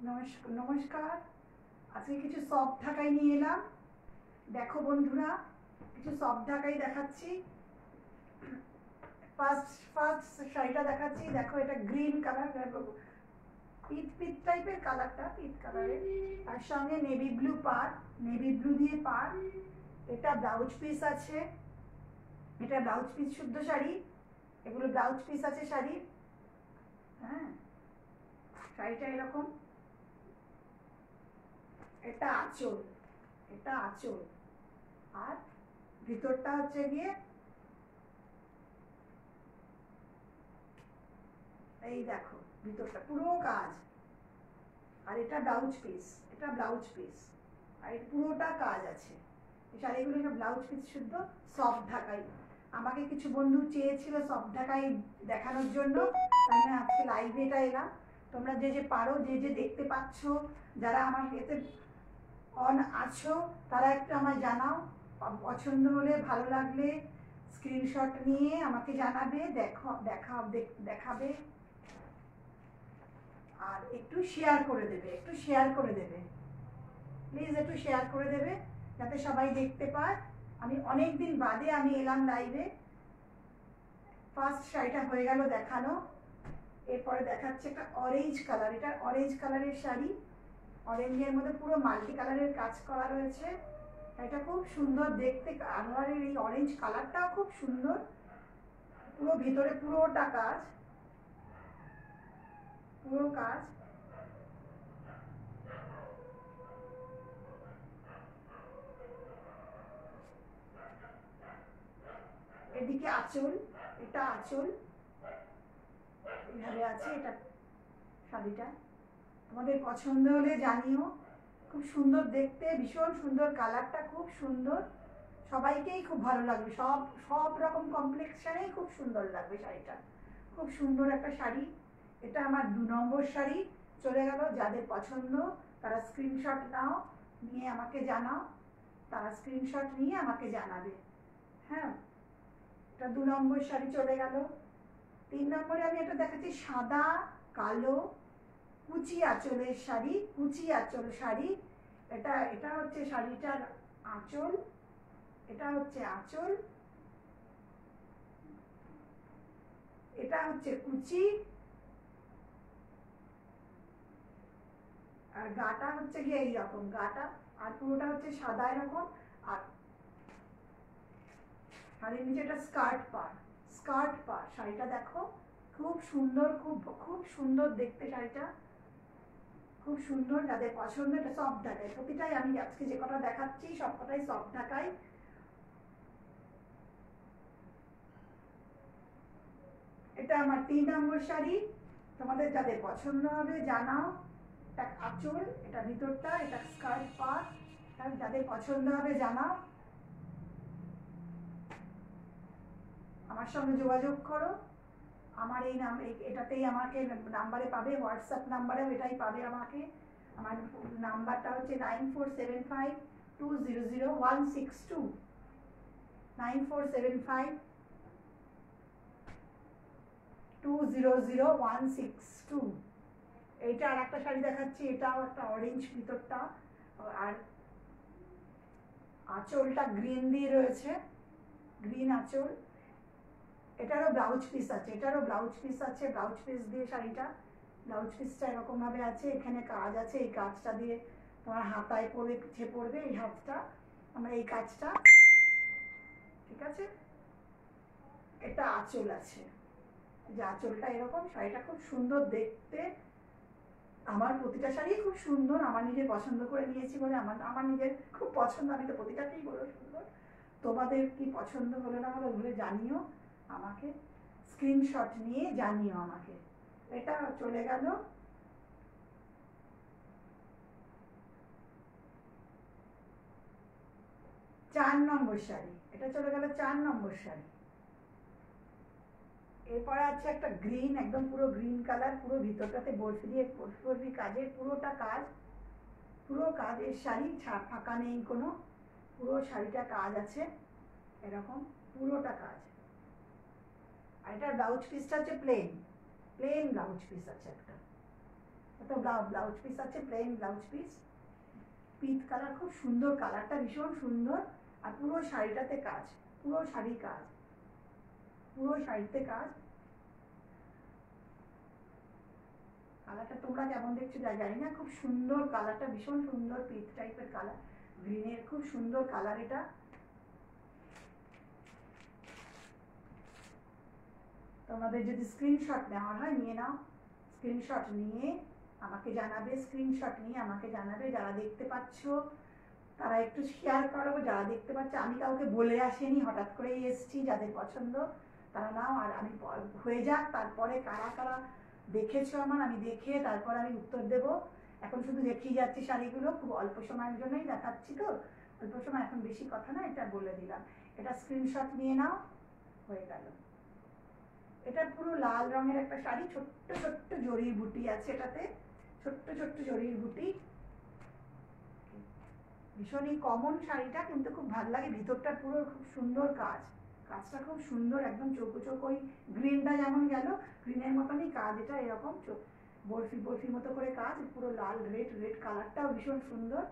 নমস্কার। আজকে কিছু সফট ঢাকাই নিয়ে এলাম। দেখো বন্ধুরা, কিছু সফট ঢাকাই দেখাচ্ছি। ফার্স্ট ফার্স্ট শাড়িটা দেখাচ্ছি। দেখো, এটা গ্রিন কালার, পিট পিট টাইপের কালারটা, পিট কালারের। তার সঙ্গে নেভি ব্লু পাড়, নেভি ব্লু দিয়ে পাড়। এটা ব্লাউজ পিস আছে, এটা ব্লাউজ পিস শুদ্ধ শাড়ি। এগুলো ব্লাউজ পিস আছে শাড়ির। হ্যাঁ, শাড়িটা এরকম। এটা আঁচল, এটা আঁচল। আর ভিতরটা হচ্ছে গিয়ে এই দেখো, ভিতরটা পুরো কাজ। আর এটা ব্লাউজ পিস, এটা ব্লাউজ পিস। আর এটা পুরোটা কাজ আছে। এই শাড়িগুলো সব ব্লাউজ পিস শুদ্ধ সফট ঢাকাই। আমাকে কিছু বন্ধু চেয়েছিল সফট ঢাকাই দেখানোর জন্য, তাই আমি আজকে লাইভে এটা এলাম। তোমরা যে যে পারো, যে যে দেখতে পাচ্ছ, যারা আমার এতে অন আছো, তারা একটু আমায় জানাও। পছন্দ হলে, ভালো লাগলে স্ক্রিনশট নিয়ে আমাকে জানাবে, দেখাবে। আর একটু শেয়ার করে দেবে, একটু শেয়ার করে দেবে, প্লিজ একটু শেয়ার করে দেবে, যাতে সবাই দেখতে পায়। আমি অনেক দিন বাদে আমি এলাম লাইভে। ফার্স্ট শাড়িটা হয়ে গেল দেখানো। এরপরে দেখাচ্ছে একটা অরেঞ্জ কালার। এটা অরেঞ্জ কালারের শাড়ি। অরেঞ্জের মধ্যে পুরো মাল্টি কালারের কাজ করা রয়েছে। এটা খুব সুন্দর দেখতে। কালারের এই অরেঞ্জ কালারটাও খুব সুন্দর। পুরো ভিতরে পুরোটা কাজ, পুরো কাজ। এদিকে আঁচল, এটা আঁচল এইভাবে আছে। এটা শাড়িটা তোমাদের পছন্দ হলে জানিও। খুব সুন্দর দেখতে, ভীষণ সুন্দর, কালারটা খুব সুন্দর। সবাইকেই খুব ভালো লাগবে, সব সব রকম কমপ্লেক্সানেই খুব সুন্দর লাগবে শাড়িটা। খুব সুন্দর একটা শাড়ি। এটা আমার 2 নম্বর শাড়ি চলে গেল। যাদের পছন্দ তারা স্ক্রিনশট নাও, নিয়ে আমাকে জানাও। তারা স্ক্রিনশট নিয়ে আমাকে জানাবে। হ্যাঁ, এটা 2 নম্বর শাড়ি চলে গেল। 3 নম্বরে আমি এটা দেখাচ্ছি সাদা কালো কুচি আঁচলের শাড়ি, কুচি আঁচল শাড়ি। এটা এটা হচ্ছে শাড়িটার আঁচল, এটা হচ্ছে আঁচল, এটা হচ্ছে কুচি। আর গাটা হচ্ছে গিয়ে এইরকম গাটা। আর পুরোটা হচ্ছে সাদা এরকম। আর শাড়ির নিচে এটা স্কার্ট পাড়, স্কার্ট পাড়। শাড়িটা দেখো, খুব সুন্দর, খুব খুব সুন্দর দেখতে শাড়িটা, খুব সুন্দর। যাদের পছন্দ, এটা সফট ঢাকাই। প্রতিটাই আমি আজকে যে কটা দেখাচ্ছি সব কটাই সফট ঢাকাই। এটা আমার 3 নম্বর শাড়ি। তোমাদের যাদের পছন্দ হবে জানাও। এটা আঁচল, এটা ভিতরটা, এটা স্কার্ট পাড়। যাদের পছন্দ হবে জানাও, আমার সঙ্গে যোগাযোগ করো। আমার এই এটাতেই আমাকে নাম্বারে পাবে, হোয়াটসঅ্যাপ নাম্বারেও এটাই পাবে আমাকে। আমার নাম্বারটা হচ্ছে 9475200162, 9475200162। এইটা আর একটা শাড়ি দেখাচ্ছি। এটাও একটা অরেঞ্জ ভিতরটা। আর আঁচলটা গ্রিন দিয়ে রয়েছে, গ্রিন আঁচল। এটারও ব্লাউজ পিস আছে, এটারও ব্লাউজ পিস আছে। ব্লাউজ পিস দিয়ে শাড়িটা, ব্লাউজ পিসটা এরকম ভাবে আছে। এখানে কাজ আছে, এই কাজটা দিয়ে তোমার হাতায় পরে পিঠে পড়বে। এই হাতটা আমরা এই কাজটা, ঠিক আছে। এটা আঁচল আছে, যে আঁচলটা এরকম। শাড়িটা খুব সুন্দর দেখতে। আমার প্রতিটা শাড়ি খুব সুন্দর। আমার নিজের পছন্দ করে নিয়েছি বলে আমার আমার নিজের খুব পছন্দ। আমি তো প্রতিটাকেই বলবো সুন্দর। তোমাদের কি পছন্দ হলো না হলো ভুলে জানিও আমাকে, স্ক্রিনশট নিয়ে জানিও আমাকে। এটা চলে গেল 4 নম্বর শাড়ি। এটা চলে গেল 4 নম্বর শাড়ি। এরপরে আছে একটা গ্রিন, একদম পুরো গ্রিন কালার। পুরো ভিতরটাতে বরফি দিয়ে, বরফি কাজের, পুরোটা কাজ, পুরো কাজের শাড়ি, ফাঁকা নেই কোনো। পুরো শাড়িটা কাজ আছে এরকম, পুরোটা কাজ। আর এটার ব্লাউজ পিসটা হচ্ছে প্লেন, প্লেন ব্লাউজ পিস আছে একটা। এটা ব্লাউজ পিস আছে, plain blouse piece, peach colour, খুব সুন্দর কালারটা, ভীষণ সুন্দর। আর পুরো শাড়িটাতে কাজ, পুরো শাড়ি কাজ, পুরো শাড়িতে কাজ। কালারটা তোমরা কেমন দেখছো জানি না, খুব সুন্দর কালারটা, ভীষণ সুন্দর পিচ টাইপের কালার, গ্রিনের খুব সুন্দর কালার এটা। তোমাদের যদি স্ক্রিনশট নেওয়া হয় নিয়ে নাও, স্ক্রিনশট নিয়ে আমাকে জানাবে, স্ক্রিনশট নিয়ে আমাকে জানাবে। যারা দেখতে পাচ্ছ তারা একটু শেয়ার করো, যারা দেখতে পাচ্ছ, আমি কাউকে বলে আসিনি, হঠাৎ করেই এসছি, যাদের পছন্দ তারা নাও। আর আমি হয়ে যাক, তারপরে কারা কারা দেখেছো আমার, আমি দেখে তারপর আমি উত্তর দেব। এখন শুধু দেখিয়ে যাচ্ছি শাড়িগুলো, খুব অল্প সময়ের জন্যই দেখাচ্ছি তো, অল্প সময়, এখন বেশি কথা না, এটা বলে দিলাম। এটা স্ক্রিনশট নিয়ে নাও, হয়ে গেল। এটা পুরো লাল রঙের একটা শাড়ি, ছোট্ট ছোট্ট জরির বুটি আছে এটাতে, ছোট্ট ছোট্ট জরির বুটি, ভীষণই কমন শাড়িটা, কিন্তু খুব ভালো লাগে। ভিতরটা পুরো খুব সুন্দর কাজ, কাজটা খুব সুন্দর, একদম চৌকো চৌকো, ওই গ্রিনটা যেমন গেল, গ্রিনের মতনই কাজ এটা, এরকম বরফি বরফি মতো করে কাজ, পুরো লাল রেড, রেড কালারটাও ভীষণ সুন্দর।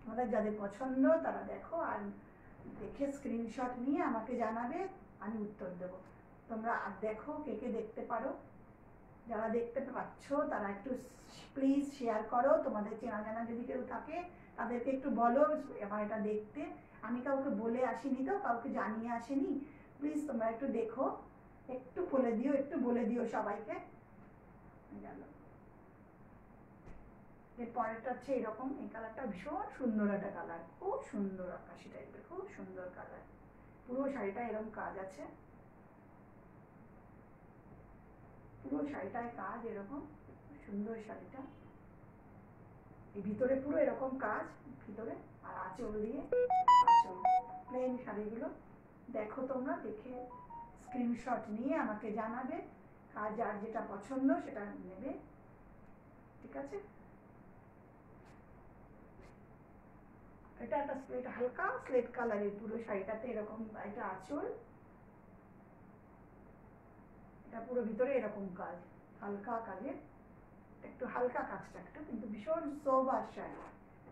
তোমাদের যাদের পছন্দ তারা দেখো, আর দেখে স্ক্রিনশট নিয়ে আমাকে জানাবে, আমি উত্তর দেবো। তোমরা আর দেখো, কে কে দেখতে পারো, যারা দেখতে পাচ্ছ তারা একটু প্লিজ শেয়ার করো। তোমাদের চেনা জানা যদি কেউ থাকে তাদেরকে একটু বলো আমার এটা দেখতে। আমি কাউকে বলে আসিনি তো, কাউকে জানিয়ে আসিনি, প্লিজ তোমরা একটু দেখো, একটু বলে দিও, একটু বলে দিও সবাইকে। গেল। এর পরেরটা হচ্ছে এরকম, এই কালারটা ভীষণ সুন্দর একটা কালার, খুব সুন্দর আকাশি টাইপের, খুব সুন্দর কালার, পুরো শাড়িটা এরকম কাজ আছে, পুরো শাড়িটায় কাজ এরকম, সুন্দর শাড়িটা। এই ভিতরে পুরো এরকম কাজ ভিতরে, আর আঁচল দিয়ে, আঁচল প্লেন শাড়িগুলো দেখো তোমরা, দেখে স্ক্রিনশট নিয়ে আমাকে জানাবে, আর যার যেটা পছন্দ সেটা নেবে, ঠিক আছে। এটা একটা স্লেট, হালকা স্লেট কালারের পুরো শাড়িটাতে এরকম, এটা আঁচল, এটা পুরো ভিতরে এরকম কাজ, হালকা কাজের, একটু হালকা কাজটা একটু, কিন্তু ভীষণ সোবার শাড়ি,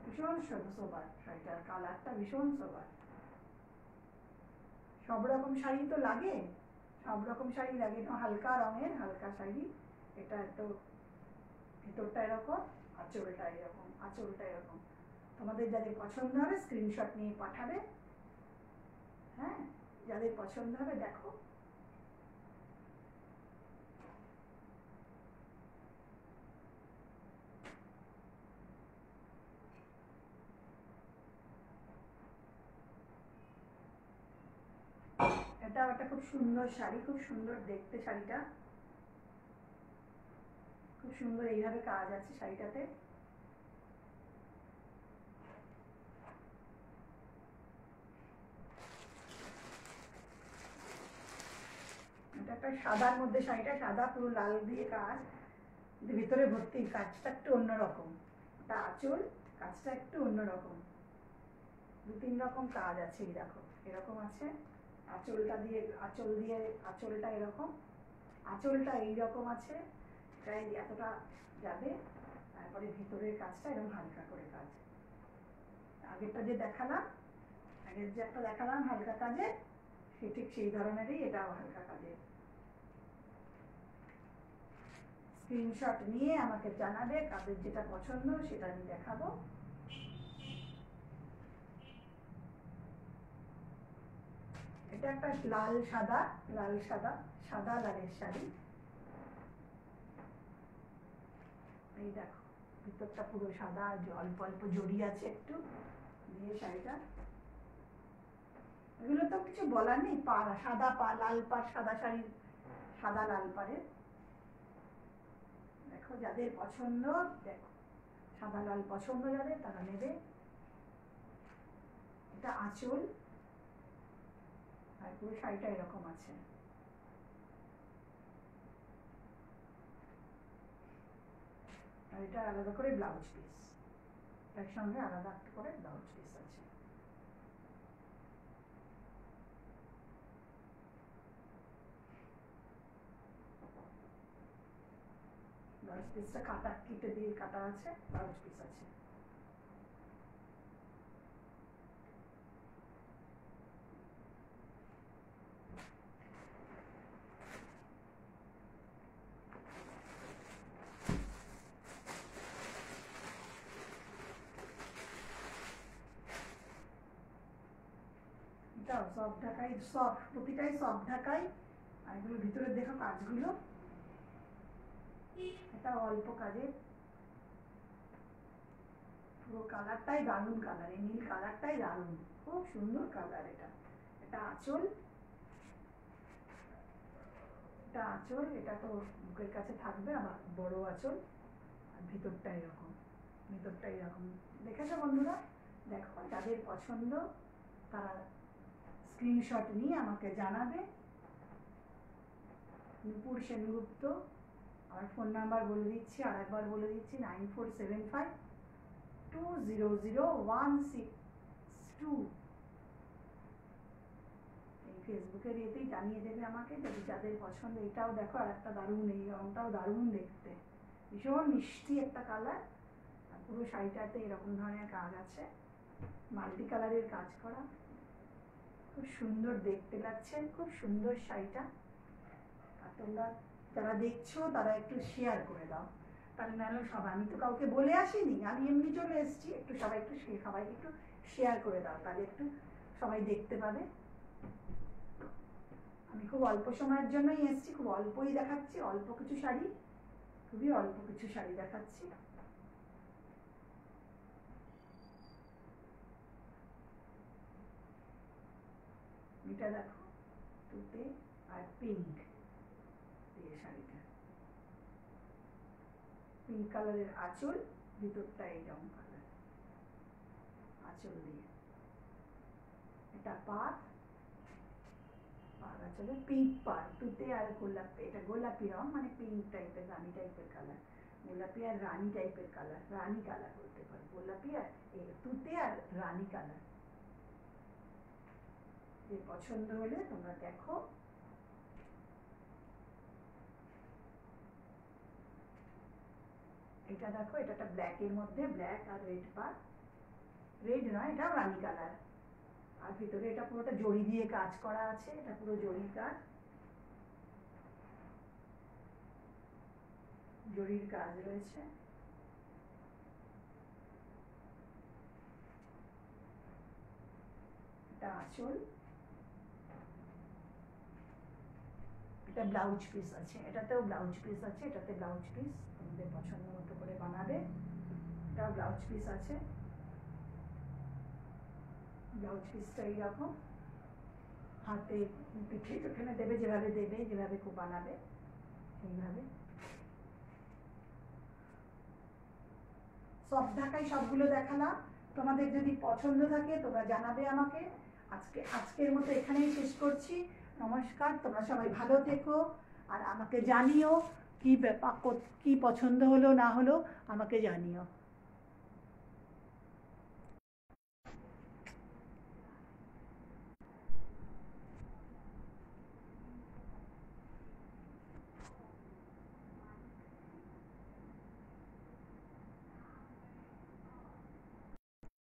ভীষণ সোবার শাড়িটার কালারটা ভীষণ সোবার। সব রকম শাড়ি তো লাগে, সব রকম শাড়ি লাগে তো, হালকা রঙের হালকা শাড়ি এটা। তো ভিতরটা এরকম, আঁচলটা এরকম, আঁচলটা এরকম। তোমাদের যাদের পছন্দ হবে স্ক্রিনশট নিয়ে পাঠাবে, হ্যাঁ, যাদের পছন্দ হবে দেখো। এটা একটা খুব সুন্দর শাড়ি, খুব সুন্দর দেখতে শাড়িটা, খুব সুন্দর, এইভাবে কাজ আছে শাড়িটাতে। এটা একটা সাদার মধ্যে শাড়িটা, সাদা পুরো লাল দিয়ে কাজ, ভিতরে ভর্তি, কাজটা একটু অন্যরকম, এটা আঁচল, কাজটা একটু অন্যরকম, দু তিন রকম কাজ আছে, এই দেখো এরকম আছে, আঁচলটা দিয়ে, আঁচল দিয়ে, আঁচলটা এরকম, আঁচলটা এইরকম আছে, প্রায় এতটা যাবে, তারপরে ভিতরের কাজটা এরকম হালকা করে কাজ। আগেরটা যে দেখালাম, আগের যে একটা দেখালাম হালকা কাজে, সে ঠিক সেই ধরনেরই এটাও হালকা কাজের। স্ক্রিনশট নিয়ে আমাকে জানাবে, কাদের যেটা পছন্দ সেটা আমি দেখাবো। এটা একটা লাল সাদা, লাল সাদা, সাদা লালের শাড়ি, এই দেখো ভিতরটা পুরো সাদা, অল্প অল্প জড়ি আছে একটু দিয়ে শাড়িটা। এগুলো তো কিছু বলার নেই, পাড় সাদা, লাল পাড় সাদা শাড়ি, সাদা লাল পাড়ের। দেখো যাদের পছন্দ, দেখো সাদা লাল পছন্দ যাদের তারা নেবে। এটা আঁচল, আর পুরো শাড়িটা এরকম আছে। আর এটা আলাদা করে ব্লাউজ পিস, এর সঙ্গে আলাদা একটা করে ব্লাউজ পিস আছে। ব্লাউজ পিসটা কাটা কেটে দিয়ে কাটা আছে, ব্লাউজ পিস আছে। সব ঢাকাই, সব প্রতিটাই সব ঢাকাই। আর এগুলো ভিতরে দেখো কাজগুলো, এটা অল্প কাজের, পুরো কালারটাই দারুণ কালার, এই নীল কালারটাই দারুণ, খুব সুন্দর কালার। এটা এটা আঁচল, এটা আঁচল, এটা তো বুকের কাছে থাকবে, আবার বড় আঁচল। আর ভিতরটা এরকম, ভিতরটা এরকম। দেখেছো বন্ধুরা? দেখো, যাদের পছন্দ তারা স্ক্রিনশট নিয়ে আমাকে জানাবে। নুপুর সেনগুপ্ত, আমার ফোন নাম্বার বলে দিচ্ছি, আর একবার বলে দিচ্ছি, 9475200162। এই ফেসবুকের ইয়েতেই জানিয়ে দেবে আমাকে যদি যাদের পছন্দ। এটাও দেখো, আর একটা দারুণ, এই রংটাও দারুণ দেখতে, ভীষণ মিষ্টি একটা কালার। আর পুরো শাড়িটাতে এরকম ধরনের কাজ আছে, মাল্টি কালারের কাজ করা, খুব সুন্দর দেখতে লাগছে, খুব সুন্দর শাড়িটা। আর তোমরা যারা দেখছো তারা একটু শেয়ার করে দাও, তাহলে নাহলে সবাই, আমি তো কাউকে বলে আসিনি, আমি এমনি চলে এসেছি, একটু সবাই একটু সবাইকে একটু শেয়ার করে দাও, তাহলে একটু সবাই দেখতে পাবে। আমি খুব অল্প সময়ের জন্যই এসেছি, খুব অল্পই দেখাচ্ছি, অল্প কিছু শাড়ি, খুবই অল্প কিছু শাড়ি দেখাচ্ছি। এটা দেখো, তুতে আর পিঙ্ক দিয়ে শাড়িটা, পিঙ্ক কালারের আঁচল, ভিতরটা এইরকম কালার আঁচল দিয়ে। এটা পাড়, পাড় আঁচলে পিঙ্ক পাড়, তুতে আর গোলাপি, এটা গোলাপি রং, মানে পিঙ্ক টাইপের, রানী টাইপের কালার, গোলাপি আর রানী টাইপের কালার, রানী কালার বলতে পারো, গোলাপি আর তুতে আর রানী কালার। যে পছন্দ হলে তোমরা দেখো। এটা দেখো, এটা একটা ব্ল্যাকের মধ্যে, ব্ল্যাক আর রেড পাড়, রেড নয়, এটা রানী কালার। আর ভিতরে এটা পুরোটা জড়ি দিয়ে কাজ করা আছে, এটা পুরো জড়ির কাজ, জড়ির কাজ রয়েছে। এটা আঁচল, এটা ব্লাউজ পিস আছে, এটাতেও ব্লাউজ পিস আছে, এটাতে ব্লাউজ পিস তোমাদের পছন্দ মতো করে বানাবে। এটা ব্লাউজ পিস আছে, ব্লাউজ পিসটা এইরকম, হাতে পিঠে ওখানে দেবে, যেভাবে খুব বানাবে এইভাবে। সব ঢাকাই সবগুলো দেখালাম, তোমাদের যদি পছন্দ থাকে তোমরা জানাবে আমাকে। আজকের মতো এখানেই শেষ করছি। নমস্কার, তোমরা সবাই ভালো থেকো, আর আমাকে জানিও কি ব্যাপার, কি পছন্দ হলো না হলো আমাকে জানিও।